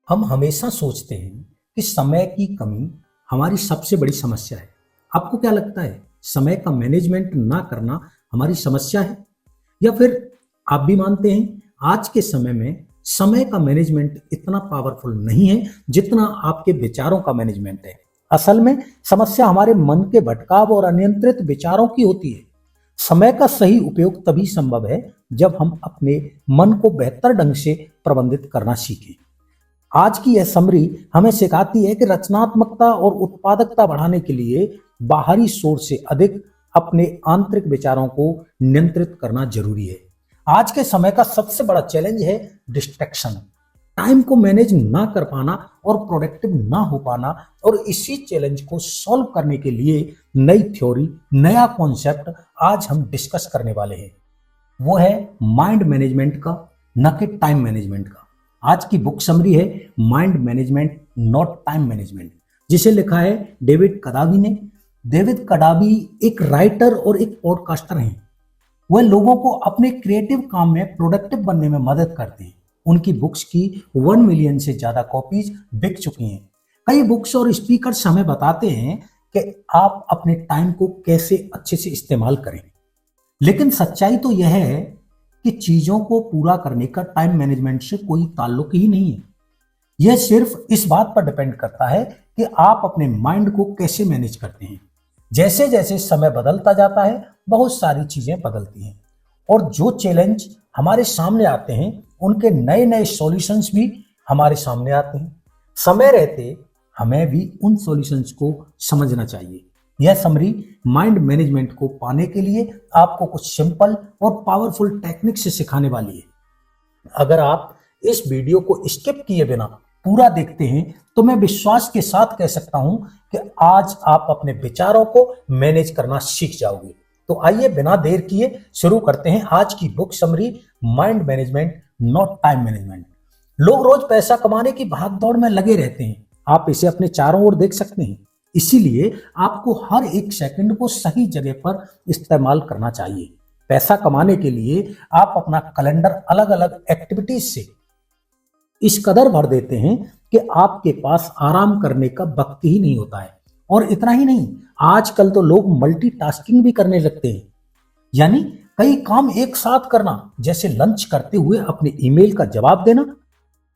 हम हमेशा सोचते हैं कि समय की कमी हमारी सबसे बड़ी समस्या है। आपको क्या लगता है, समय का मैनेजमेंट ना करना हमारी समस्या है, या फिर आप भी मानते हैं आज के समय में समय का मैनेजमेंट इतना पावरफुल नहीं है जितना आपके विचारों का मैनेजमेंट है? असल में समस्या हमारे मन के भटकाव और अनियंत्रित विचारों की होती है। समय का सही उपयोग तभी संभव है जब हम अपने मन को बेहतर ढंग से प्रबंधित करना सीखें। आज की यह समरी हमें सिखाती है कि रचनात्मकता और उत्पादकता बढ़ाने के लिए बाहरी सोर्स से अधिक अपने आंतरिक विचारों को नियंत्रित करना जरूरी है। आज के समय का सबसे बड़ा चैलेंज है डिस्ट्रैक्शन, टाइम को मैनेज ना कर पाना और प्रोडक्टिव ना हो पाना। और इसी चैलेंज को सॉल्व करने के लिए नई थ्योरी, नया कॉन्सेप्ट आज हम डिस्कस करने वाले हैं। वो है माइंड मैनेजमेंट का, न कि टाइम मैनेजमेंट का। आज की बुक समरी है mind management not time management, जिसे लिखा है डेविड कडावी ने। डेविड कडावी एक राइटर और एक पॉडकास्टर हैं। वह लोगों को अपने क्रिएटिव काम में प्रोडक्टिव बनने में मदद करते हैं। उनकी बुक्स की 1 मिलियन से ज्यादा कॉपीज बिक चुकी हैं। कई बुक्स और स्पीकर्स हमें बताते हैं कि आप अपने टाइम को कैसे अच्छे से इस्तेमाल करें, लेकिन सच्चाई तो यह है कि चीजों को पूरा करने का टाइम मैनेजमेंट से कोई ताल्लुक ही नहीं है। यह सिर्फ इस बात पर डिपेंड करता है कि आप अपने माइंड को कैसे मैनेज करते हैं। जैसे जैसे समय बदलता जाता है, बहुत सारी चीजें बदलती हैं, और जो चैलेंज हमारे सामने आते हैं उनके नए नए सॉल्यूशंस भी हमारे सामने आते हैं। समय रहते हमें भी उन सॉल्यूशंस को समझना चाहिए। यह समरी माइंड मैनेजमेंट को पाने के लिए आपको कुछ सिंपल और पावरफुल टेक्निक से सिखाने वाली है। अगर आप इस वीडियो को स्किप किए बिना पूरा देखते हैं तो मैं विश्वास के साथ कह सकता हूं कि आज आप अपने विचारों को मैनेज करना सीख जाओगे। तो आइए बिना देर किए शुरू करते हैं आज की book summary mind management not time management. लोग रोज पैसा कमाने की भागदौड़ में लगे रहते हैं। आप इसे अपने चारों ओर देख सकते हैं। इसीलिए आपको हर एक सेकंड को सही जगह पर इस्तेमाल करना चाहिए। पैसा कमाने के लिए आप अपना कैलेंडर अलग अलग एक्टिविटीज से इस कदर भर देते हैं कि आपके पास आराम करने का वक्त ही नहीं होता है। और इतना ही नहीं, आजकल तो लोग मल्टीटास्किंग भी करने लगते हैं, यानी कई काम एक साथ करना, जैसे लंच करते हुए अपने ईमेल का जवाब देना।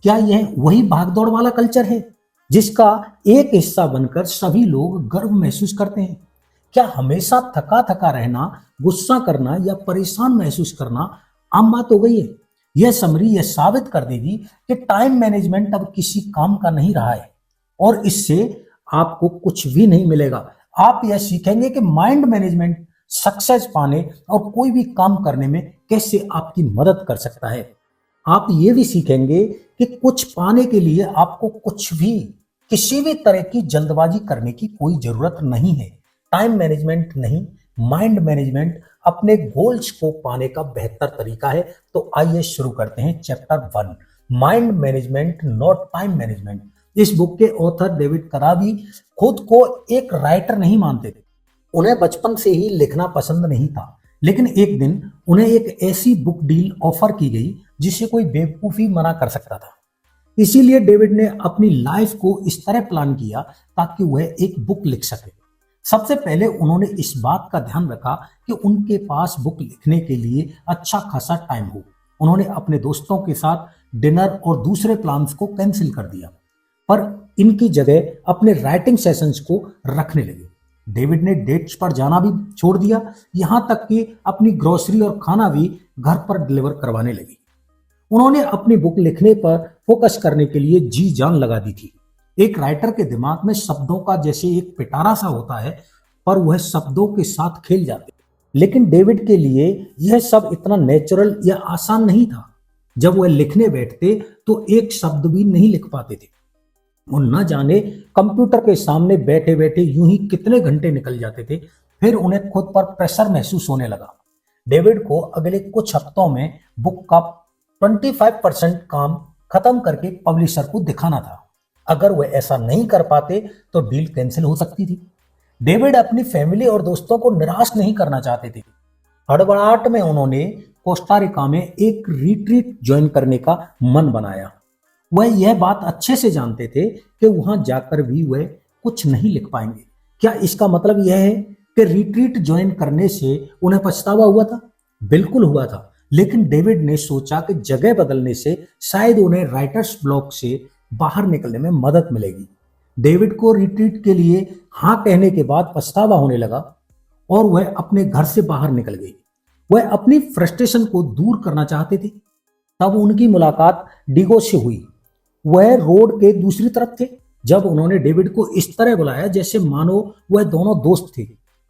क्या यह वही भागदौड़ वाला कल्चर है जिसका एक हिस्सा बनकर सभी लोग गर्व महसूस करते हैं? क्या हमेशा थका थका रहना, गुस्सा करना या परेशान महसूस करना आम बात हो गई है? यह समरी यह साबित कर देगी कि टाइम मैनेजमेंट अब किसी काम का नहीं रहा है, और इससे आपको कुछ भी नहीं मिलेगा। आप यह सीखेंगे कि माइंड मैनेजमेंट सक्सेस पाने और कोई भी काम करने में कैसे आपकी मदद कर सकता है। आप ये भी सीखेंगे कि कुछ पाने के लिए आपको किसी भी तरह की जल्दबाजी करने की कोई जरूरत नहीं है। टाइम मैनेजमेंट नहीं, माइंड मैनेजमेंट अपने गोल्स को पाने का बेहतर तरीका है। तो आइए शुरू करते हैं chapter 1, mind management not time management. इस बुक के ऑथर डेविड कडावी खुद को एक राइटर नहीं मानते थे। उन्हें बचपन से ही लिखना पसंद नहीं था, लेकिन एक दिन उन्हें एक ऐसी बुक डील ऑफर की गई जिसे कोई बेवकूफी मना कर सकता था। इसीलिए डेविड ने अपनी लाइफ को इस तरह प्लान किया ताकि वह एक बुक लिख सके। सबसे पहले उन्होंने इस बात का ध्यान रखा कि उनके पास बुक लिखने के लिए अच्छा खासा टाइम हो। उन्होंने अपने दोस्तों के साथ डिनर और दूसरे प्लान्स को कैंसिल कर दिया, पर इनकी जगह अपने राइटिंग सेशंस को रखने लगे। डेविड ने डेट्स पर जाना भी छोड़ दिया, यहां तक कि अपनी ग्रोसरी और खाना भी घर पर डिलीवर करवाने लगी। उन्होंने अपनी बुक लिखने पर फोकस करने के लिए जी जान लगा दी थी। एक राइटर के दिमाग में शब्दों का जैसे एक पिटारा सा होता है, पर वह शब्दों के साथ खेल जाते। लेकिन डेविड के लिए यह सब इतना नेचुरल या आसान नहीं था। जब वह लिखने बैठते तो एक शब्द भी नहीं लिख पाते थे। वो न जाने कंप्यूटर के सामने बैठे बैठे यूं ही कितने घंटे निकल जाते थे। फिर उन्हें खुद पर प्रेशर महसूस होने लगा। डेविड को अगले कुछ हफ्तों में बुक का 25% काम खत्म करके पब्लिशर को दिखाना था। अगर वह ऐसा नहीं कर पाते तो डील कैंसिल हो सकती थी। डेविड अपनी फैमिली और दोस्तों को निराश नहीं करना चाहते थे। हड़बड़ाहट में उन्होंने कोस्टा रिका में एक रिट्रीट ज्वाइन करने का मन बनाया। वह यह बात अच्छे से जानते थे कि वहां जाकर भी वह कुछ नहीं लिख पाएंगे। क्या इसका मतलब यह है कि रिट्रीट ज्वाइन करने से उन्हें पछतावा हुआ था? बिल्कुल हुआ था, लेकिन डेविड ने सोचा कि जगह बदलने से शायद उन्हें राइटर्स ब्लॉक से बाहर निकलने में मदद मिलेगी। डेविड को रिट्रीट के लिए हाँ कहने के बाद पछतावा होने लगा और वह अपने घर से बाहर निकल गई। वह अपनी फ्रस्ट्रेशन को दूर करना चाहते थे। तब उनकी मुलाकात डीगो से हुई। वह रोड के दूसरी तरफ थे। जब उन्होंने डेविड को इस तरह बुलाया जैसे मानो वह दोनों दोस्त थे,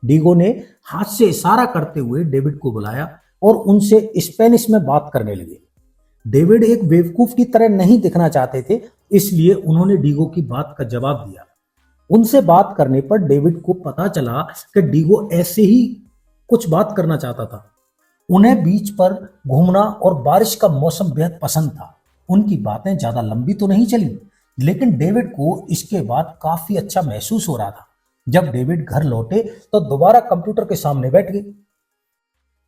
डीगो ने हाथ से इशारा करते हुए डेविड को बुलाया और उनसे स्पेनिश में बात करने लगे। डेविड एक बेवकूफ की तरह नहीं दिखना चाहते थे, इसलिए उन्होंने डीगो की बात का जवाब दिया। उनसे बात करने पर डेविड को पता चला कि डीगो ऐसे ही कुछ बात करना चाहता था। उन्हें बीच पर घूमना और बारिश का मौसम बेहद पसंद था। उनकी बातें ज्यादा लंबी तो नहीं चली, लेकिन डेविड को इसके बाद काफी अच्छा महसूस हो रहा था। जब डेविड घर लौटे तो दोबारा कंप्यूटर के सामने बैठ गए।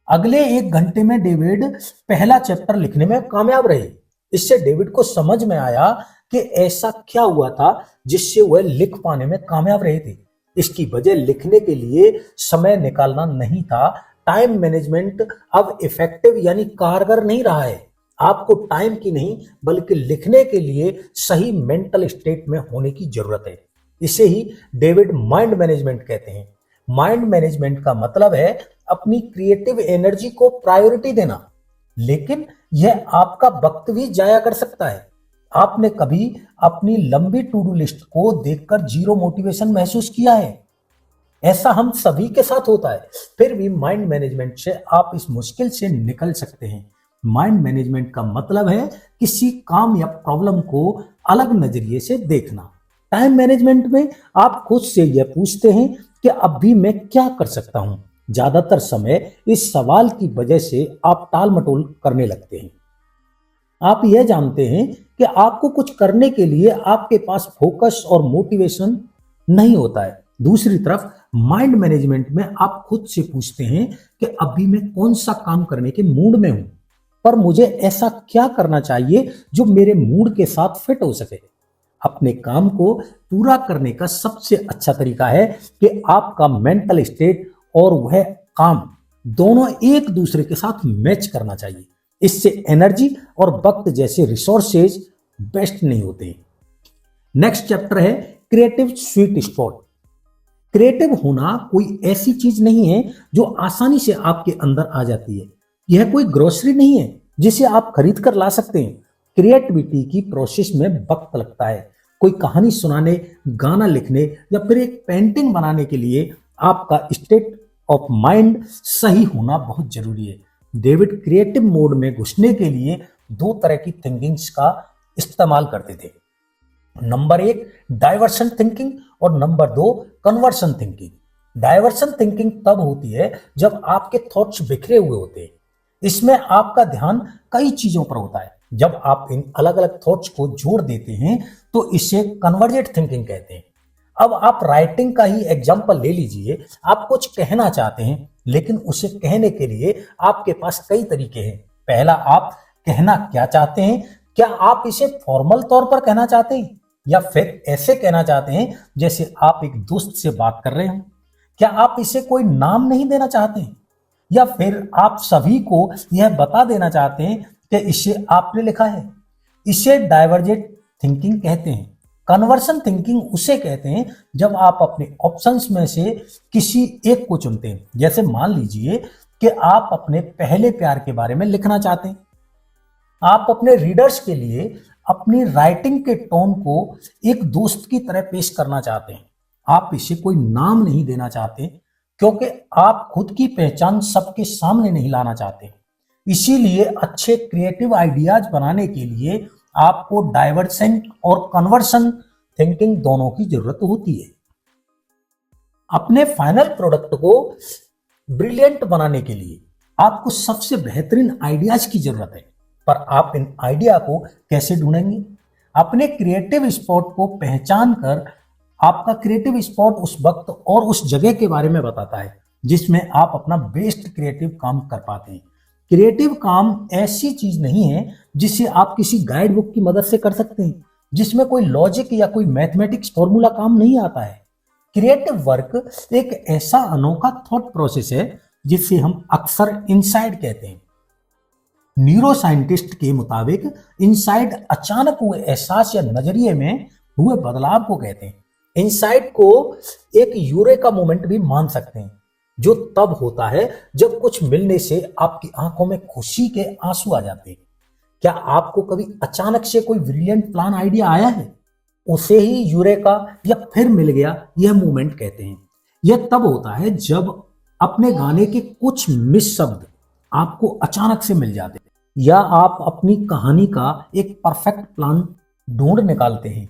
अगले 1 घंटे में डेविड पहला चैप्टर लिखने में कामयाब रहे। इससे डेविड को समझ में आया कि ऐसा क्या हुआ था जिससे वह लिख पाने में कामयाब रहे थे। इसकी वजह लिखने के लिए समय निकालना नहीं था। टाइम मैनेजमेंट अब इफेक्टिव यानी कारगर नहीं रहा है। आपको टाइम की नहीं बल्कि लिखने के लिए सही मेंटल स्टेट में होने की जरूरत है। इसे ही डेविड माइंड मैनेजमेंट कहते हैं। माइंड मैनेजमेंट का मतलब है अपनी क्रिएटिव एनर्जी को प्रायोरिटी देना, लेकिन यह आपका वक्त भी जाया कर सकता है। आपने कभी अपनी लंबी टू डू लिस्ट को देखकर जीरो मोटिवेशन महसूस किया है? ऐसा हम सभी के साथ होता है। फिर भी माइंड मैनेजमेंट से आप इस मुश्किल से निकल सकते हैं। माइंड मैनेजमेंट का मतलब है किसी काम या प्रॉब्लम को अलग नजरिए से देखना। टाइम मैनेजमेंट में आप खुद से यह पूछते हैं कि अभी मैं क्या कर सकता हूं। ज्यादातर समय इस सवाल की वजह से आप टाल मटोल करने लगते हैं। आप यह जानते हैं कि आपको कुछ करने के लिए आपके पास फोकस और मोटिवेशन नहीं होता है। दूसरी तरफ माइंड मैनेजमेंट में आप खुद से पूछते हैं कि अभी मैं कौन सा काम करने के मूड में हूं, पर मुझे ऐसा क्या करना चाहिए जो मेरे मूड के साथ फिट हो सके। अपने काम को पूरा करने का सबसे अच्छा तरीका है कि आपका मेंटल स्टेट और वह काम दोनों एक दूसरे के साथ मैच करना चाहिए। इससे एनर्जी और वक्त जैसे रिसोर्सेज बेस्ट नहीं होते। नेक्स्ट चैप्टर है क्रिएटिव स्वीट स्पॉट। क्रिएटिव होना कोई ऐसी चीज नहीं है जो आसानी से आपके अंदर आ जाती है। यह कोई ग्रोसरी नहीं है जिसे आप खरीद कर ला सकते हैं। क्रिएटिविटी की प्रोसेस में वक्त लगता है। कोई कहानी सुनाने, गाना लिखने या फिर एक पेंटिंग बनाने के लिए आपका स्टेट ऑफ माइंड सही होना बहुत जरूरी है। डेविड क्रिएटिव मोड में घुसने के लिए 2 तरह की थिंकिंग्स का इस्तेमाल करते थे। नंबर 1 डाइवर्शन थिंकिंग और number 2 conversion thinking. Diversion thinking तब होती है जब आपके थॉट्स बिखरे हुए होते हैं। इसमें आपका ध्यान कई चीजों पर होता है। जब आप इन अलग अलग थॉट्स को जोड़ देते हैं तो इसे कन्वर्जेंट थिंकिंग कहते हैं। अब आप राइटिंग का ही एग्जाम्पल ले लीजिए। आप कुछ कहना चाहते हैं, लेकिन उसे कहने के लिए आपके पास कई तरीके हैं। पहला, आप कहना क्या चाहते हैं? क्या आप इसे फॉर्मल तौर पर कहना चाहते हैं या फिर ऐसे कहना चाहते हैं जैसे आप एक दोस्त से बात कर रहे हो? क्या आप इसे कोई नाम नहीं देना चाहते हैं या फिर आप सभी को यह बता देना चाहते हैं कि इसे आपने लिखा है? इसे डाइवर्जेंट थिंकिंग कहते हैं। कन्वर्शन थिंकिंग उसे कहते हैं जब आप अपने ऑप्शंस में से किसी एक को चुनते हैं। जैसे मान लीजिए कि आप अपने पहले प्यार के बारे में लिखना चाहते हैं। आप अपने रीडर्स के लिए अपनी राइटिंग के टोन को एक दोस्त की तरह पेश करना चाहते हैं। आप इसे कोई नाम नहीं देना चाहते क्योंकि आप खुद की पहचान सबके सामने नहीं लाना चाहते। इसीलिए अच्छे क्रिएटिव आइडियाज बनाने के लिए आपको डाइवर्शन और कन्वर्शन थिंकिंग दोनों की जरूरत होती है। अपने फाइनल प्रोडक्ट को ब्रिलियंट बनाने के लिए आपको सबसे बेहतरीन आइडियाज की जरूरत है, पर आप इन आइडिया को कैसे ढूंढेंगे? अपने क्रिएटिव स्पॉट को पहचान कर। आपका क्रिएटिव स्पॉट उस वक्त और उस जगह के बारे में बताता है जिसमें आप अपना बेस्ट क्रिएटिव काम कर पाते हैं। क्रिएटिव काम ऐसी चीज नहीं है जिसे आप किसी गाइड बुक की मदद से कर सकते हैं, जिसमें कोई लॉजिक या कोई मैथमेटिक्स फॉर्मूला काम नहीं आता है। क्रिएटिव वर्क एक ऐसा अनोखा थॉट प्रोसेस है जिसे हम अक्सर इनसाइट कहते हैं। न्यूरो साइंटिस्ट के मुताबिक इनसाइट अचानक हुए एहसास या नजरिए में हुए बदलाव को कहते हैं। इनसाइट को एक यूरेका मोमेंट भी मान सकते हैं, जो तब होता है जब कुछ मिलने से आपकी आंखों में खुशी के आंसू आ जाते हैं। क्या आपको कभी अचानक से कोई ब्रिलियंट प्लान आइडिया आया है? उसे ही यूरेका या फिर मिल गया यह मोमेंट कहते हैं। यह तब होता है जब अपने गाने के कुछ मिस शब्द आपको अचानक से मिल जाते हैं, या आप अपनी कहानी का एक परफेक्ट प्लान ढूंढ निकालते हैं।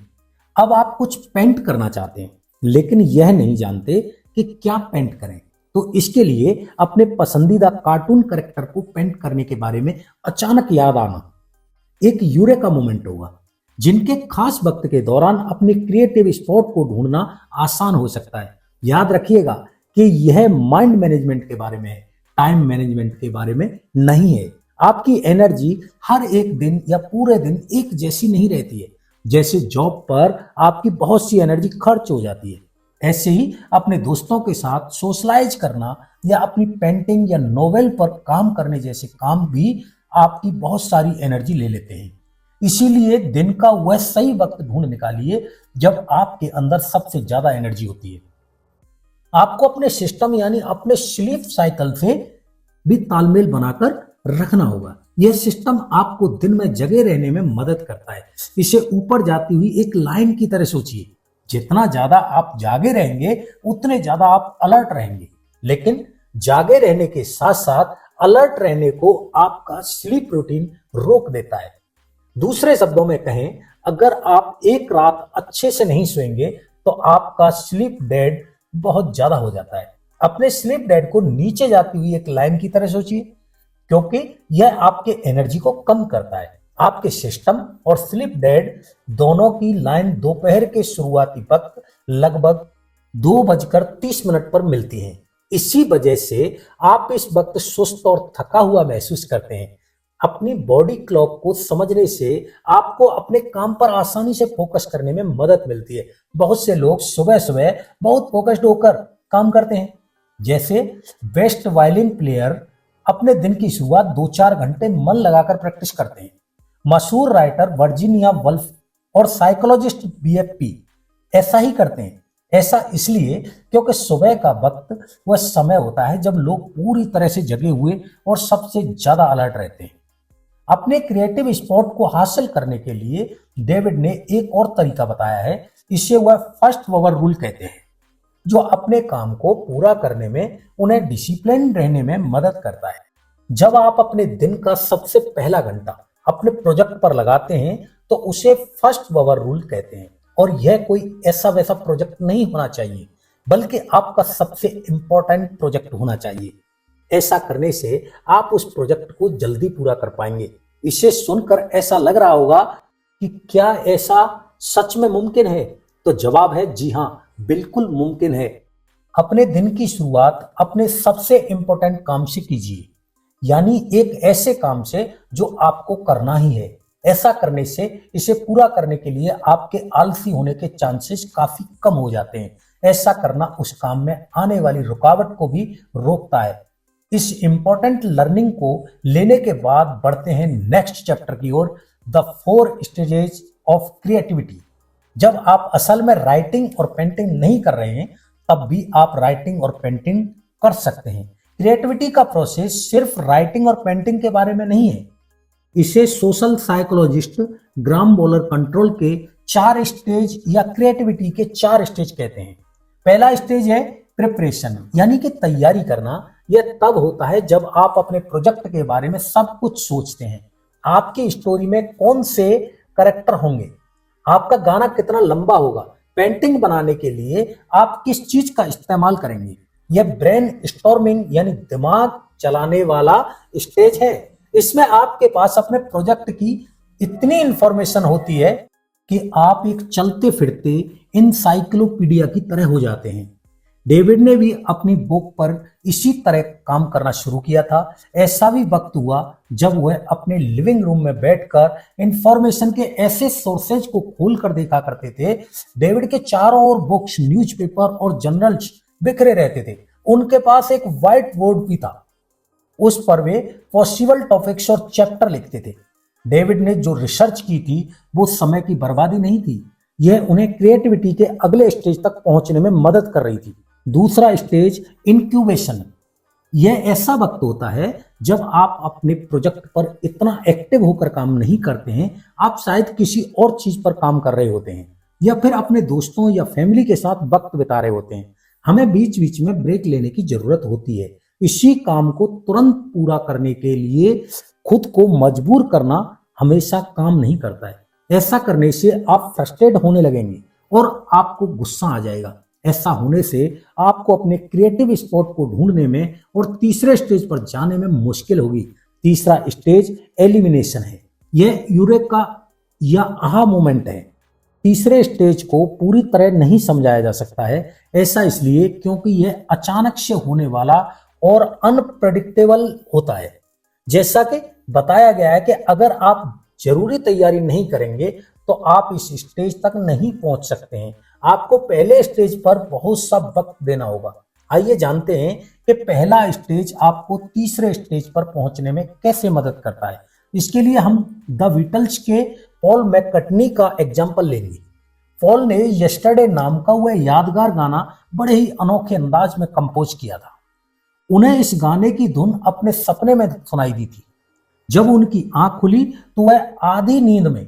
अब आप कुछ पेंट करना चाहते हैं, लेकिन यह नहीं जानते कि क्या पेंट करें, तो इसके लिए अपने पसंदीदा कार्टून कैरेक्टर को पेंट करने के बारे में अचानक याद आना एक यूरेका मोमेंट होगा। जिनके खास वक्त के दौरान अपने क्रिएटिव स्पॉट को ढूंढना आसान हो सकता है। याद रखिएगा कि यह माइंड मैनेजमेंट के बारे में है, टाइम मैनेजमेंट के बारे में नहीं है। आपकी एनर्जी हर एक दिन या पूरे दिन एक जैसी नहीं रहती है। जैसे जॉब पर आपकी बहुत सी एनर्जी खर्च हो जाती है, ऐसे ही अपने दोस्तों के साथ सोशलाइज करना या अपनी पेंटिंग या नोवेल पर काम करने जैसे काम भी आपकी बहुत सारी एनर्जी ले लेते हैं। इसीलिए दिन का वह सही वक्त ढूंढ निकालिए जब आपके अंदर सबसे ज्यादा एनर्जी होती है। आपको अपने सिस्टम यानी अपने स्लीप साइकिल से भी तालमेल बनाकर रखना होगा। यह सिस्टम आपको दिन में जगे रहने में मदद करता है। इसे ऊपर जाती हुई एक लाइन की तरह सोचिए। जितना ज्यादा आप जागे रहेंगे उतने ज्यादा आप अलर्ट रहेंगे, लेकिन जागे रहने के साथ साथ अलर्ट रहने को आपका स्लीप रूटीन रोक देता है। दूसरे शब्दों में कहें, अगर आप एक रात अच्छे से नहीं सोएंगे तो आपका स्लीप डेड बहुत ज्यादा हो जाता है। अपने स्लीप डेड को नीचे जाती हुई एक लाइन की तरह सोचिए, क्योंकि यह आपके एनर्जी को कम करता है। आपके सिस्टम और स्लीप डेड दोनों की लाइन दोपहर के शुरुआती वक्त लगभग 2:30 पर मिलती है। इसी वजह से आप इस वक्त सुस्त और थका हुआ महसूस करते हैं। अपनी बॉडी क्लॉक को समझने से आपको अपने काम पर आसानी से फोकस करने में मदद मिलती है। बहुत से लोग सुबह सुबह बहुत फोकस्ड होकर काम करते हैं। जैसे बेस्ट वायलिन प्लेयर अपने दिन की शुरुआत 2-4 घंटे मन लगाकर प्रैक्टिस करते हैं। मशहूर राइटर वर्जीनिया वुल्फ और साइकोलॉजिस्ट BFP ऐसा ही करते हैं। ऐसा इसलिए क्योंकि सुबह का वक्त वह समय होता है जब लोग पूरी तरह से जगे हुए और सबसे ज्यादा अलर्ट रहते हैं। अपने क्रिएटिव स्पॉट को हासिल करने के लिए डेविड ने एक और तरीका बताया है। इसे वह फर्स्ट आवर रूल कहते हैं, जो अपने काम को पूरा करने में उन्हें डिसिप्लिन रहने में मदद करता है। जब आप अपने दिन का सबसे पहला घंटा अपने प्रोजेक्ट पर लगाते हैं तो उसे फर्स्ट आवर रूल कहते हैं। और यह कोई ऐसा वैसा प्रोजेक्ट नहीं होना चाहिए, बल्कि आपका सबसे इंपॉर्टेंट प्रोजेक्ट होना चाहिए। ऐसा करने से आप उस प्रोजेक्ट को जल्दी पूरा कर पाएंगे। इसे सुनकर ऐसा लग रहा होगा कि क्या ऐसा सच में मुमकिन है? तो जवाब है जी हाँ, बिल्कुल मुमकिन है। अपने दिन की शुरुआत अपने सबसे इंपॉर्टेंट काम से कीजिए, यानी एक ऐसे काम से जो आपको करना ही है। ऐसा करने से इसे पूरा करने के लिए आपके आलसी होने के चांसेस काफी कम हो जाते हैं। ऐसा करना उस काम में आने वाली रुकावट को भी रोकता है। इस इंपॉर्टेंट लर्निंग को लेने के बाद बढ़ते हैं नेक्स्ट चैप्टर की ओर, द 4 स्टेजेस ऑफ क्रिएटिविटी। जब आप असल में राइटिंग और पेंटिंग नहीं कर रहे हैं, तब भी आप राइटिंग और पेंटिंग कर सकते हैं। क्रिएटिविटी का प्रोसेस सिर्फ राइटिंग और पेंटिंग के बारे में नहीं है। इसे सोशल साइकोलॉजिस्ट ग्राम बोलर कंट्रोल के 4 स्टेज या क्रिएटिविटी के 4 स्टेज कहते हैं। पहला स्टेज है प्रिपरेशन, यानी कि तैयारी करना। यह तब होता है जब आप अपने प्रोजेक्ट के बारे में सब कुछ सोचते हैं। आपकी स्टोरी में कौन से कैरेक्टर होंगे, आपका गाना कितना लंबा होगा, पेंटिंग बनाने के लिए आप किस चीज का इस्तेमाल करेंगे। यह ब्रेन स्टॉर्मिंग यानी दिमाग चलाने वाला स्टेज है। इसमें आपके पास अपने प्रोजेक्ट की इतनी इंफॉर्मेशन होती है कि आप एक चलते फिरते इंसाइक्लोपीडिया की तरह हो जाते हैं। डेविड ने भी अपनी बुक पर इसी तरह काम करना शुरू किया था। ऐसा भी वक्त हुआ जब वह अपने लिविंग रूम में बैठकर इंफॉर्मेशन के ऐसे सोर्सेज को खोलकर देखा करते थे। डेविड के चारों ओर बुक्स, न्यूज़पेपर और जर्नल्स बिखरे रहते थे। उनके पास एक व्हाइट बोर्ड भी था, उस पर वे पॉसिबल टॉपिक्स और चैप्टर लिखते थे। डेविड ने जो रिसर्च की थी वो समय की बर्बादी नहीं थी, यह उन्हें क्रिएटिविटी के अगले स्टेज तक पहुंचने में मदद कर रही थी। दूसरा स्टेज, इंक्यूबेशन। यह ऐसा वक्त होता है जब आप अपने प्रोजेक्ट पर इतना एक्टिव होकर काम नहीं करते हैं, आप शायद किसी और चीज पर काम कर रहे होते हैं या फिर अपने दोस्तों या फैमिली के साथ वक्त बिता रहे होते हैं। हमें बीच बीच में ब्रेक लेने की जरूरत होती है। इसी काम को तुरंत पूरा करने के लिए खुद को मजबूर करना हमेशा काम नहीं करता है। ऐसा करने से आप फ्रस्ट्रेट होने लगेंगे और आपको गुस्सा आ जाएगा। ऐसा होने से आपको अपने क्रिएटिव स्पॉट को ढूंढने में और तीसरे स्टेज पर जाने में मुश्किल होगी। तीसरा स्टेज एलिमिनेशन है। यह यूरेका या आहा मोमेंट है। तीसरे स्टेज को पूरी तरह नहीं समझाया जा सकता है। ऐसा इसलिए क्योंकि यह अचानक से होने वाला और अनप्रेडिक्टेबल होता है। जैसा कि बताया गया है कि अगर आप जरूरी तैयारी नहीं करेंगे तो आप इस स्टेज तक नहीं पहुंच सकते हैं। आपको पहले स्टेज पर बहुत सा वक्त देना होगा। आइए जानते हैं कि पहला स्टेज आपको तीसरे स्टेज पर पहुंचने में कैसे मदद करता है। इसके लिए हम द बीटल्स के पॉल मैककार्टनी का एग्जाम्पल लेंगे। पॉल ने यस्टरडे नाम का वह यादगार गाना बड़े ही अनोखे अंदाज में कंपोज किया था। उन्हें इस गाने की धुन अपने सपने में सुनाई दी थी। जब उनकी आंख खुली तो वह आधी नींद में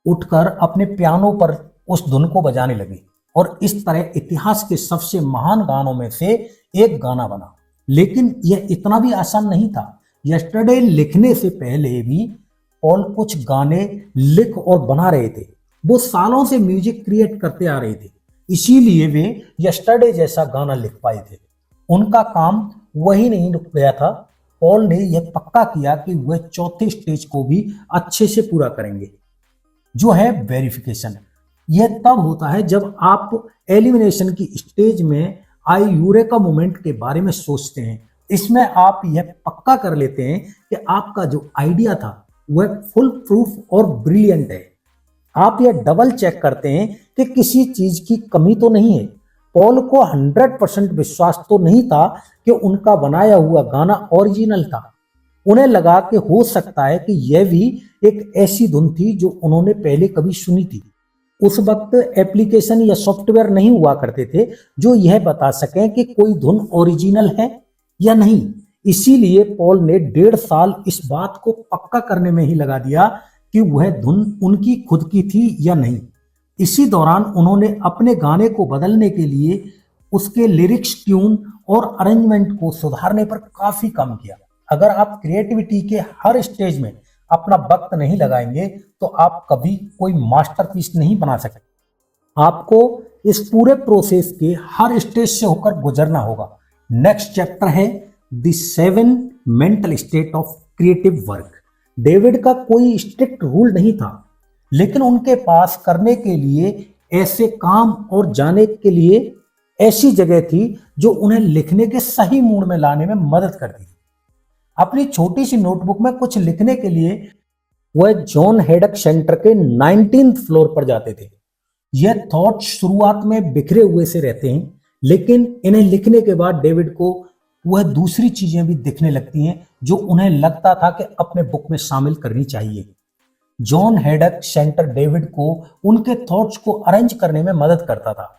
उठकर अपने पियानो पर उस धुन को बजाने लगी और इस तरह इतिहास के सबसे महान गानों में से एक गाना बना। लेकिन यह इतना भी आसान नहीं था। यस्टरडे लिखने से पहले भी पॉल कुछ गाने लिख और बना रहे थे। वो सालों से म्यूजिक क्रिएट करते आ रहे थे, इसीलिए वे यस्टरडे जैसा गाना लिख पाए थे। उनका काम वही नहीं रुक गया था। पॉल ने यह पक्का किया कि वह चौथे स्टेज को भी अच्छे से पूरा करेंगे, जो है वेरिफिकेशन। यह तब होता है जब आप एलिमिनेशन की स्टेज में आई यूरेका मोमेंट के बारे में सोचते हैं। इसमें आप यह पक्का कर लेते हैं कि आपका जो आइडिया था वह फुल प्रूफ और ब्रिलियंट है। आप यह डबल चेक करते हैं कि किसी चीज की कमी तो नहीं है। पॉल को 100% विश्वास तो नहीं था कि उनका बनाया हुआ गाना ओरिजिनल था। उन्हें लगा कि हो सकता है कि यह भी एक ऐसी धुन थी जो उन्होंने पहले कभी सुनी थी। उस वक्त एप्लीकेशन या सॉफ्टवेयर नहीं हुआ करते थे जो यह बता सकें कि कोई धुन ओरिजिनल है या नहीं। इसीलिए पॉल ने 1.5 साल इस बात को पक्का करने में ही लगा दिया कि वह धुन उनकी खुद की थी या नहीं। इसी दौरान उन्होंने अपने गाने को बदलने के लिए उसके लिरिक्स, ट्यून और अरेंजमेंट को सुधारने पर काफी काम किया। अगर आप क्रिएटिविटी के हर स्टेज में अपना वक्त नहीं लगाएंगे तो आप कभी कोई मास्टरपीस नहीं बना सकते। आपको इस पूरे प्रोसेस के हर स्टेज से होकर गुजरना होगा। नेक्स्ट चैप्टर है the 7 mental state of creative work. David का कोई स्ट्रिक्ट रूल नहीं था, लेकिन उनके पास करने के लिए ऐसे काम और जाने के लिए ऐसी जगह थी जो उन्हें लिखने के सही मूड में लाने में मदद करती थी। अपनी छोटी सी नोटबुक में कुछ लिखने के लिए वह जॉन हेडक सेंटर के 19th फ्लोर पर जाते थे। यह थॉट शुरुआत में बिखरे हुए से रहते हैं, लेकिन इन्हें लिखने के बाद डेविड को वह दूसरी चीजें भी दिखने लगती हैं जो उन्हें लगता था कि अपने बुक में शामिल करनी चाहिए। जॉन हेडक सेंटर डेविड को उनके थॉट्स को अरेंज करने में मदद करता था।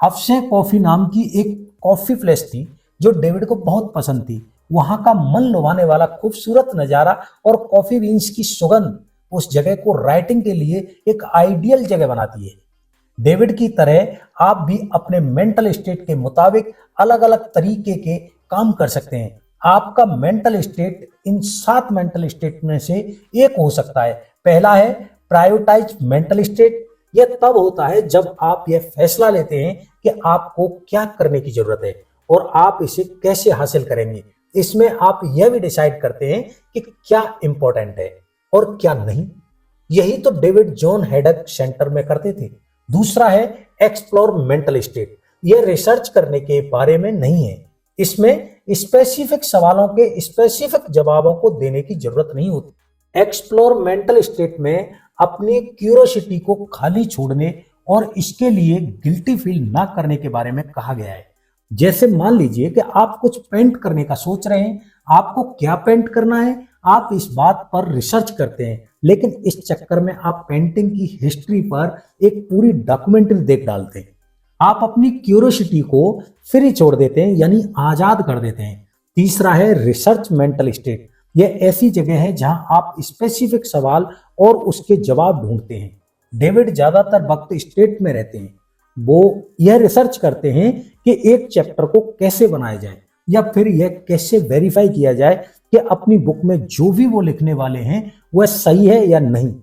अफसे कॉफी नाम की एक कॉफी प्लेस थी जो डेविड को बहुत पसंद थी। वहां का मन लुभाने वाला खूबसूरत नजारा और कॉफी बीन्स की सुगंध उस जगह को राइटिंग के लिए एक आइडियल जगह बनाती है। डेविड की तरह आप भी अपने मेंटल स्टेट के मुताबिक अलग अलग तरीके के काम कर सकते हैं। आपका mental state in 7 mental state में से एक हो सकता है। पहला है प्रायोरिटाइज मेंटल स्टेट। यह तब होता है जब आप यह फैसला लेते हैं कि आपको क्या करने की जरूरत है और आप इसे कैसे हासिल करेंगे। इसमें आप यह भी डिसाइड करते हैं कि क्या इंपॉर्टेंट है और क्या नहीं। यही तो डेविड जॉन हेडक सेंटर में करते थे। दूसरा है एक्सप्लोर मेंटल स्टेट। यह रिसर्च करने के बारे में नहीं है। इसमें स्पेसिफिक सवालों के स्पेसिफिक जवाबों को देने की जरूरत नहीं होती। एक्सप्लोर मेंटल स्टेट में अपनी क्यूरियोसिटी को खाली छोड़ने और इसके लिए गिल्टी फील ना करने के बारे में कहा गया है। जैसे मान लीजिए कि आप कुछ पेंट करने का सोच रहे हैं, आपको क्या पेंट करना है, आप इस बात पर रिसर्च करते हैं, लेकिन इस चक्कर में आप पेंटिंग की हिस्ट्री पर एक पूरी डॉक्यूमेंट्री देख डालते हैं। आप अपनी क्यूरियोसिटी को फ्री छोड़ देते हैं, यानी आजाद कर देते हैं। तीसरा है रिसर्च मेंटल स्टेट। यह ऐसी जगह है जहां आप स्पेसिफिक सवाल और उसके जवाब ढूंढते हैं। डेविड ज्यादातर वक्त स्टेट में रहते हैं। वो यह रिसर्च करते हैं कि एक चैप्टर को कैसे बनाया जाए या फिर यह कैसे वेरीफाई किया जाए कि अपनी बुक में जो भी वो लिखने वाले हैं वह सही है या नहीं।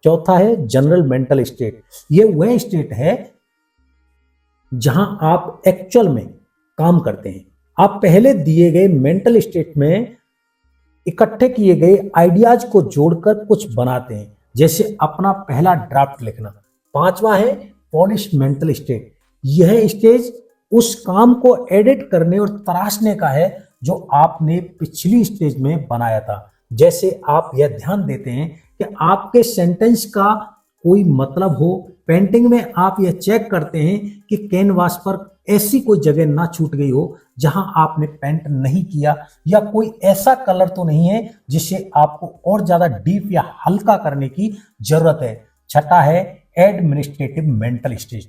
चौथा है जनरल मेंटल स्टेट। यह वह स्टेट है जहां आप एक्चुअल में काम करते हैं। आप पहले दिए गए मेंटल स्टेट में इकट्ठे किए गए आइडियाज को जोड़कर कुछ बनाते हैं, जैसे अपना पहला ड्राफ्ट लिखना। पांचवा है पॉलिश मेंटल स्टेट। यह स्टेज उस काम को एडिट करने और तराशने का है जो आपने पिछली स्टेज में बनाया था। जैसे आप यह ध्यान देते हैं कि आपके सेंटेंस का कोई मतलब हो। पेंटिंग में आप यह चेक करते हैं कि कैनवास पर ऐसी कोई जगह ना छूट गई हो जहां आपने पेंट नहीं किया, या कोई ऐसा कलर तो नहीं है जिसे आपको और ज्यादा डीप या हल्का करने की जरूरत है। छठा है एडमिनिस्ट्रेटिव मेंटल स्टेज।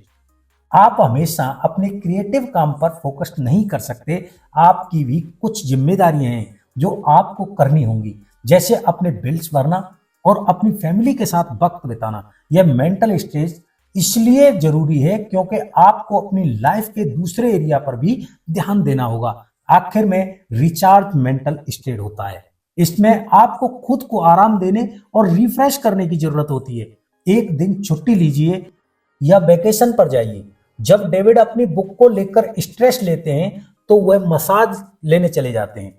आप हमेशा अपने क्रिएटिव काम पर फोकस नहीं कर सकते। आपकी भी कुछ जिम्मेदारियां हैं जो आपको करनी होंगी, जैसे अपने बिल्स भरना और अपनी फैमिली के साथ वक्त बिताना। यह मेंटल स्टेज इसलिए जरूरी है क्योंकि आपको अपनी लाइफ के दूसरे एरिया पर भी ध्यान देना होगा। आखिर में रिचार्ज मेंटल स्टेट होता है। इसमें आपको खुद को आराम देने और रिफ्रेश करने की जरूरत होती है। एक दिन छुट्टी लीजिए या वेकेशन पर जाइए। जब डेविड अपनी बुक को लेकर स्ट्रेस लेते हैं तो वह मसाज लेने चले जाते हैं।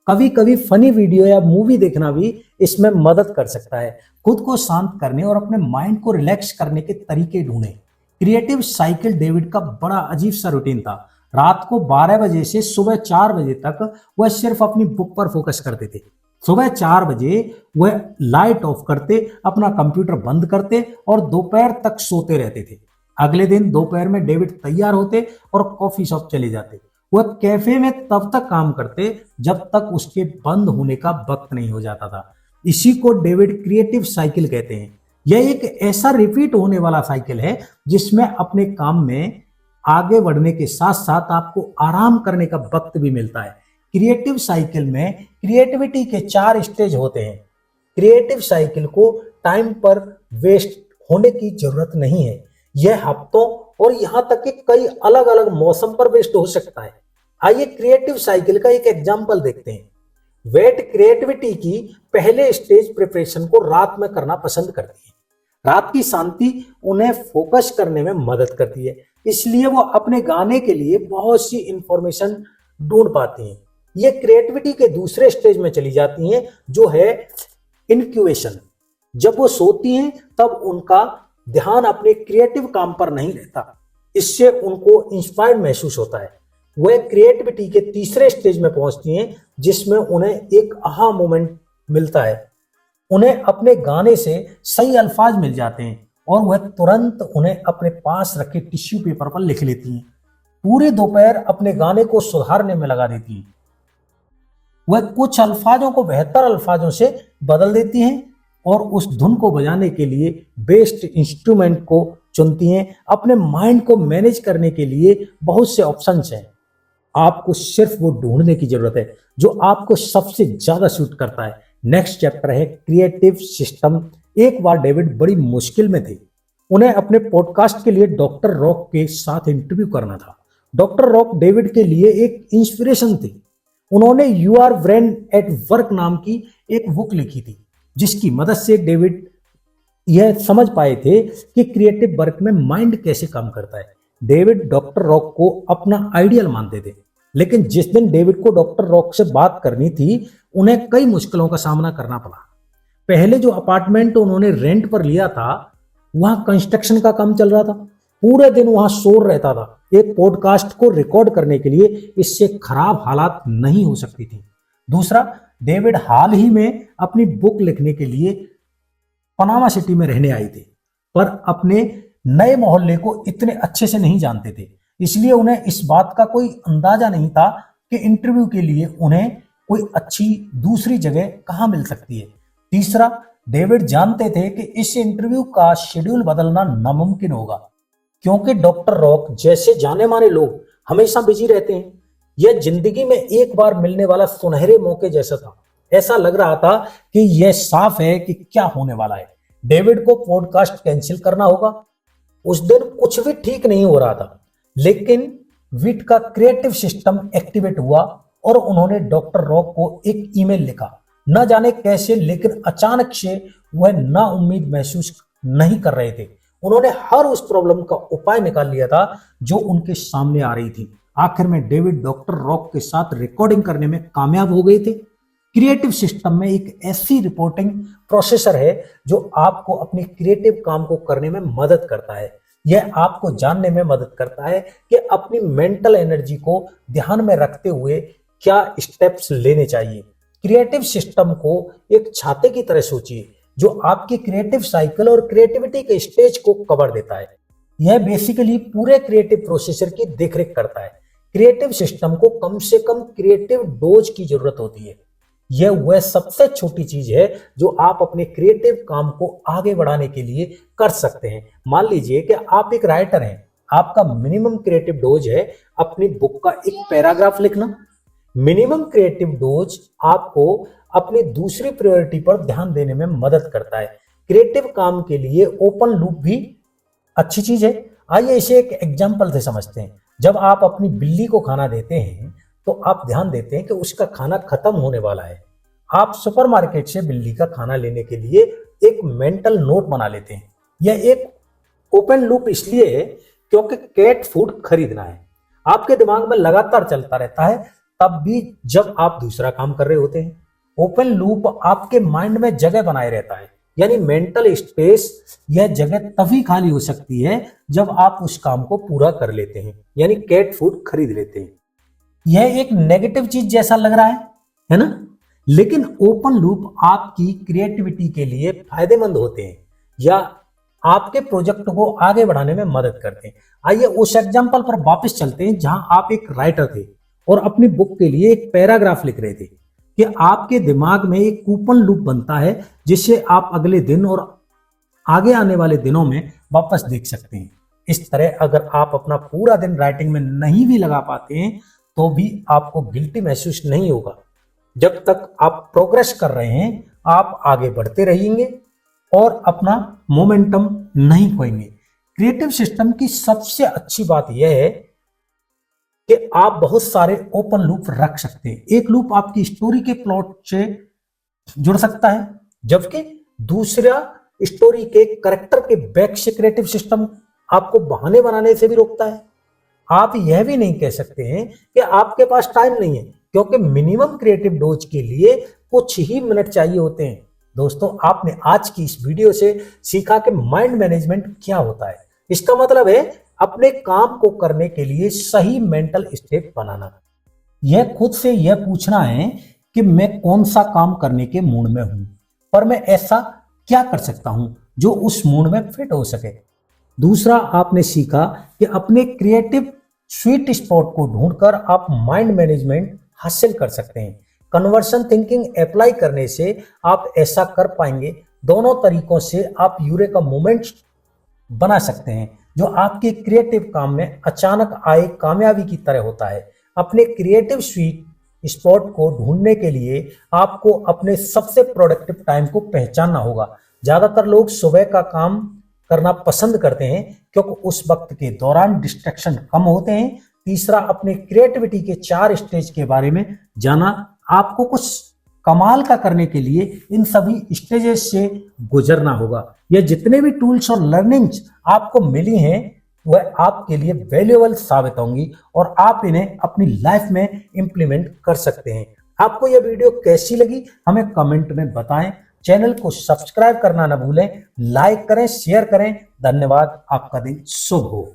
कभी कभी फनी वीडियो या मूवी देखना भी इसमें मदद कर सकता है। खुद को शांत करने और अपने माइंड को रिलैक्स करने के तरीके ढूंढें। क्रिएटिव साइकिल डेविड का बड़ा अजीब सा रूटीन था। रात को 12 बजे से सुबह 4 बजे तक वह सिर्फ अपनी बुक पर फोकस करते थे। सुबह 4 बजे वह लाइट ऑफ करते, अपना कंप्यूटर बंद करते और दोपहर तक सोते रहते थे। अगले दिन दोपहर में डेविड तैयार होते और कॉफी शॉप चले जाते। वह कैफे में तब तक काम करते जब तक उसके बंद होने का वक्त नहीं हो जाता था। इसी को डेविड क्रिएटिव साइकिल कहते हैं। यह एक ऐसा रिपीट होने वाला साइकिल है जिसमें अपने काम में आगे बढ़ने के साथ साथ आपको आराम करने का वक्त भी मिलता है। क्रिएटिव साइकिल में क्रिएटिविटी के 4 स्टेज होते हैं। क्रिएटिव साइकिल को टाइम पर वेस्ट होने की जरूरत नहीं है। यह हफ्तों और यहां तक कि कई अलग अलग मौसम पर वेस्ट हो सकता है। आइए क्रिएटिव साइकिल का एक एग्जांपल देखते हैं। वेट क्रिएटिविटी की पहले स्टेज प्रिपरेशन को रात में करना पसंद करती है। रात की शांति उन्हें फोकस करने में मदद करती है, इसलिए वो अपने गाने के लिए बहुत सी इंफॉर्मेशन ढूंढ पाती हैं। ये क्रिएटिविटी के दूसरे स्टेज में चली जाती हैं, जो है इनक्यूबेशन। जब वो सोती हैं तब उनका ध्यान अपने क्रिएटिव काम पर नहीं रहता। इससे उनको इंस्पायर्ड महसूस होता है। वह क्रिएटिविटी के तीसरे स्टेज में पहुंचती हैं, जिसमें उन्हें एक आहा मोमेंट मिलता है। उन्हें अपने गाने से सही अल्फाज मिल जाते हैं और वह तुरंत उन्हें अपने पास रखे टिश्यू पेपर पर लिख लेती हैं। पूरे दोपहर अपने गाने को सुधारने में लगा देती हैं। वह कुछ अल्फाजों को बेहतर अल्फाजों से बदल देती हैं और उस धुन को बजाने के लिए बेस्ट इंस्ट्रूमेंट को चुनती हैं। अपने माइंड को मैनेज करने के लिए बहुत से ऑप्शंस हैं। आपको सिर्फ वो ढूंढने की जरूरत है जो आपको सबसे ज्यादा सूट करता है। नेक्स्ट चैप्टर है क्रिएटिव सिस्टम। एक बार डेविड बड़ी मुश्किल में थे। उन्हें अपने पॉडकास्ट के लिए डॉक्टर रॉक के साथ इंटरव्यू करना था। डॉक्टर रॉक डेविड के लिए एक इंस्पिरेशन थे। उन्होंने you our brain at work नाम की एक बुक लिखी थी, जिसकी मदद से डेविड यह समझ पाए थे कि क्रिएटिव वर्क में माइंड कैसे काम करता है। डेविड डॉक्टर रॉक को अपना आइडियल मानते थे, लेकिन जिस दिन डेविड को डॉक्टर रॉक से बात करनी थी, उन्हें कई मुश्किलों का सामना करना पड़ा। पहले जो अपार्टमेंट उन्होंने रेंट पर लिया था, वहां कंस्ट्रक्शन का काम चल रहा था। पूरे दिन वहां शोर रहता था। एक पॉडकास्ट को रिकॉर्ड करने के लिए इससे खराब हालात नहीं हो सकती थी। दूसरा, डेविड हाल ही में अपनी बुक लिखने के लिए पनामा सिटी में रहने आए थे, पर अपने नए मोहल्ले को इतने अच्छे से नहीं जानते थे, इसलिए उन्हें इस बात का कोई अंदाजा नहीं था कि इंटरव्यू के लिए उन्हें कोई अच्छी दूसरी जगह कहां मिल सकती है। तीसरा, डेविड जानते थे कि इस इंटरव्यू का शेड्यूल बदलना नामुमकिन होगा, क्योंकि डॉक्टर रॉक जैसे जाने माने लोग हमेशा बिजी रहते हैं। यह जिंदगी में एक बार मिलने वाला सुनहरे मौके जैसा था। ऐसा लग रहा था कि यह साफ है कि क्या होने वाला है। डेविड को पॉडकास्ट कैंसिल करना होगा। उस दिन कुछ भी ठीक नहीं हो रहा था, लेकिन विट का क्रिएटिव सिस्टम एक्टिवेट हुआ और उन्होंने डॉक्टर रॉक को एक ईमेल लिखा। न जाने कैसे, लेकिन अचानक से वह नाउम्मीद महसूस नहीं कर रहे थे। उन्होंने हर उस प्रॉब्लम का उपाय निकाल लिया था जो उनके सामने आ रही थी। आखिर में डेविड डॉक्टर रॉक के साथ रिकॉर्डिंग करने में कामयाब हो गए थे। क्रिएटिव सिस्टम में एक ऐसी रिपोर्टिंग प्रोसेसर है जो आपको अपने क्रिएटिव काम को करने में मदद करता है। यह आपको जानने में मदद करता है कि अपनी मेंटल एनर्जी को ध्यान में रखते हुए क्या स्टेप्स लेने चाहिए। क्रिएटिव सिस्टम को एक छाते की तरह सोचिए जो आपकी क्रिएटिव साइकिल और क्रिएटिविटी के स्टेज को कवर देता है। यह बेसिकली पूरे क्रिएटिव प्रोसेसर की देखरेख करता है। क्रिएटिव सिस्टम को कम से कम क्रिएटिव डोज की जरूरत होती है। यह वह सबसे छोटी चीज है जो आप अपने क्रिएटिव काम को आगे बढ़ाने के लिए कर सकते हैं। मान लीजिए कि आप एक राइटर हैं, आपका मिनिमम क्रिएटिव डोज है अपनी बुक का एक पैराग्राफ लिखना। मिनिमम क्रिएटिव डोज आपको अपनी दूसरी प्रायोरिटी पर ध्यान देने में मदद करता है। क्रिएटिव काम के लिए ओपन लूप भी अच्छी चीज है। आइए इसे एक एग्जांपल से समझते हैं। जब आप अपनी बिल्ली को खाना देते हैं तो आप ध्यान देते हैं कि उसका खाना खत्म होने वाला है। आप सुपरमार्केट से बिल्ली का खाना लेने के लिए एक मेंटल नोट बना लेते हैं। यह एक ओपन लूप इसलिए है क्योंकि कैट फूड खरीदना है आपके दिमाग में लगातार चलता रहता है, तब भी जब आप दूसरा काम कर रहे होते हैं। ओपन लूप आपके माइंड में जगह बनाए रहता है, यानी मेंटल स्पेस। यह जगह तभी खाली हो सकती है जब आप उस काम को पूरा कर लेते हैं, यानी कैट फूड खरीद लेते हैं। यह एक नेगेटिव चीज जैसा लग रहा है ना? लेकिन ओपन लूप आपकी क्रिएटिविटी के लिए फायदेमंद होते हैं या आपके प्रोजेक्ट को आगे बढ़ाने में मदद करते हैं। आइए उस एग्जांपल पर वापस चलते हैं जहां आप एक राइटर थे और अपनी बुक के लिए एक पैराग्राफ लिख रहे थे कि आपके दिमाग में एक कूपन लूप बनता है जिसे आप अगले दिन और आगे आने वाले दिनों में वापस देख सकते हैं। इस तरह अगर आप अपना पूरा दिन राइटिंग में नहीं भी लगा पाते हैं तो भी आपको गिल्टी महसूस नहीं होगा। जब तक आप प्रोग्रेस कर रहे हैं आप आगे बढ़ते रहेंगे और अपना मोमेंटम नहीं खोएंगे। क्रिएटिव सिस्टम की सबसे अच्छी बात यह है कि आप बहुत सारे ओपन लूप रख सकते हैं। एक लूप आपकी स्टोरी के प्लॉट से जुड़ सकता है, जबकि दूसरा स्टोरी के कैरेक्टर के बैक से क्रिएटिव सिस्टम आपको बहाने बनाने से भी रोकता है। आप यह भी नहीं कह सकते हैं कि आपके पास टाइम नहीं है, क्योंकि मिनिमम क्रिएटिव डोज के लिए कुछ ही मिनट चाहिए होते हैं। दोस्तों, आपने आज की इस वीडियो से सीखा कि माइंड मैनेजमेंट क्या होता है। इसका मतलब है अपने काम को करने के लिए सही मेंटल स्टेट बनाना। यह खुद से यह पूछना है कि मैं कौन सा काम करने के मूड में हूं, पर मैं ऐसा क्या कर सकता हूं जो उस मूड में फिट हो सके। दूसरा, आपने सीखा कि अपने क्रिएटिव स्वीट स्पॉट को ढूंढकर आप माइंड मैनेजमेंट हासिल कर सकते हैं। कन्वर्सन थिंकिंग अप्लाई करने से आप ऐसा कर पाएंगे। दोनों तरीकों से आप यूरेका मोमेंट्स बना सकते हैं जो आपके क्रिएटिव काम में अचानक आए कामयाबी की तरह होता है। अपने क्रिएटिव स्वीट स्पॉट को ढूंढने के लिए आपको अपने सबसे प्रोडक्टिव टाइम को पहचानना होगा। ज्यादातर लोग सुबह का काम करना पसंद करते हैं क्योंकि उस वक्त के दौरान डिस्ट्रैक्शन कम होते हैं। तीसरा, अपने क्रिएटिविटी के 4 स्टेज के बारे में जाना। आपको कुछ कमाल का करने के लिए इन सभी स्टेजेस से गुजरना होगा। ये जितने भी टूल्स और लर्निंग्स आपको मिली हैं वह आपके लिए वैल्यूएबल साबित होंगी और आप इन्हें अपनी लाइफ में इंप्लीमेंट कर सकते हैं। आपको यह वीडियो कैसी लगी हमें कमेंट में बताएं। चैनल को सब्सक्राइब करना न भूलें, लाइक करें, शेयर करें। धन्यवाद। आपका दिन शुभ हो।